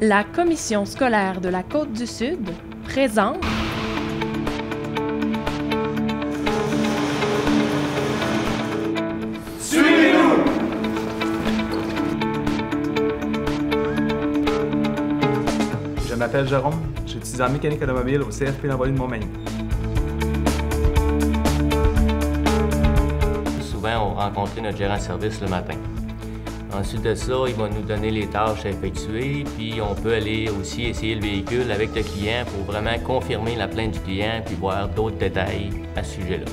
La Commission scolaire de la Côte-du-Sud présente Suivez-nous! Je m'appelle Jérôme, je suis étudiant en mécanique automobile au CFP L'Envolée de Montmagny. Souvent, on rencontrait notre gérant de service le matin. Ensuite de ça, il va nous donner les tâches à effectuer, puis on peut aller aussi essayer le véhicule avec le client pour vraiment confirmer la plainte du client puis voir d'autres détails à ce sujet-là.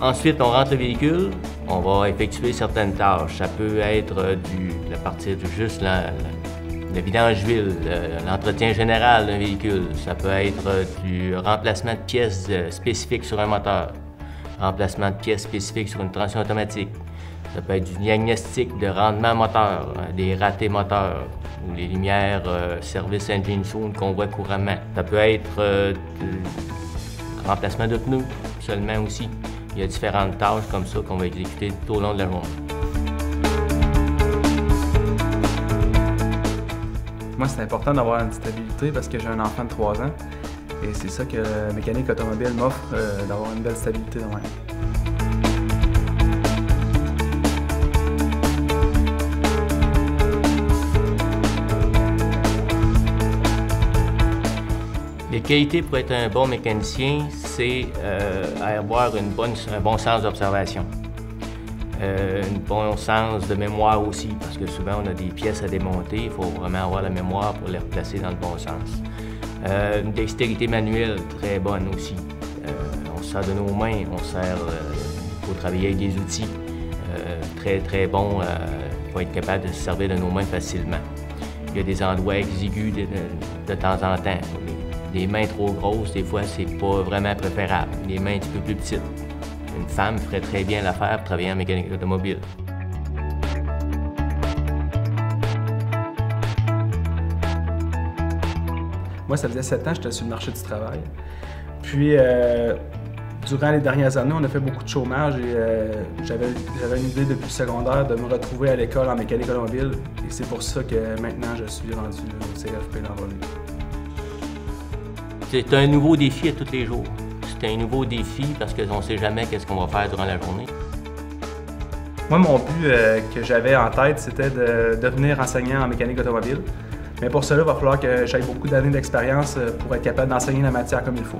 Ensuite, on rentre le véhicule, on va effectuer certaines tâches. Ça peut être à partir de juste le vidange d'huile, l'entretien général d'un véhicule. Ça peut être du remplacement de pièces spécifiques sur un moteur, remplacement de pièces spécifiques sur une transmission automatique. Ça peut être du diagnostic de rendement moteur, des ratés moteurs ou les lumières service engine soon qu'on voit couramment. Ça peut être du remplacement de pneus seulement aussi. Il y a différentes tâches comme ça qu'on va exécuter tout au long de la journée. Moi, c'est important d'avoir une stabilité parce que j'ai un enfant de 3 ans et c'est ça que la mécanique automobile m'offre, d'avoir une belle stabilité de même. Les qualités pour être un bon mécanicien, c'est avoir un bon sens d'observation. Un bon sens de mémoire aussi, parce que souvent on a des pièces à démonter, il faut vraiment avoir la mémoire pour les replacer dans le bon sens. Une dextérité manuelle très bonne aussi. On se sert de nos mains, on sert pour travailler avec des outils très bons, pour être capable de se servir de nos mains facilement. Il y a des endroits exigus de temps en temps. Les mains trop grosses, des fois, c'est pas vraiment préférable. Les mains un petit peu plus petites. Une femme ferait très bien l'affaire pour travailler en mécanique automobile. Moi, ça faisait 7 ans que j'étais sur le marché du travail. Puis, durant les dernières années, on a fait beaucoup de chômage et j'avais une idée depuis le secondaire de me retrouver à l'école en mécanique automobile. Et c'est pour ça que maintenant, je suis rendu au CFP L'Envolée. C'est un nouveau défi à tous les jours. C'est un nouveau défi parce qu'on ne sait jamais qu'est-ce qu'on va faire durant la journée. Moi, mon but que j'avais en tête, c'était de devenir enseignant en mécanique automobile. Mais pour cela, il va falloir que j'aie beaucoup d'années d'expérience pour être capable d'enseigner la matière comme il faut.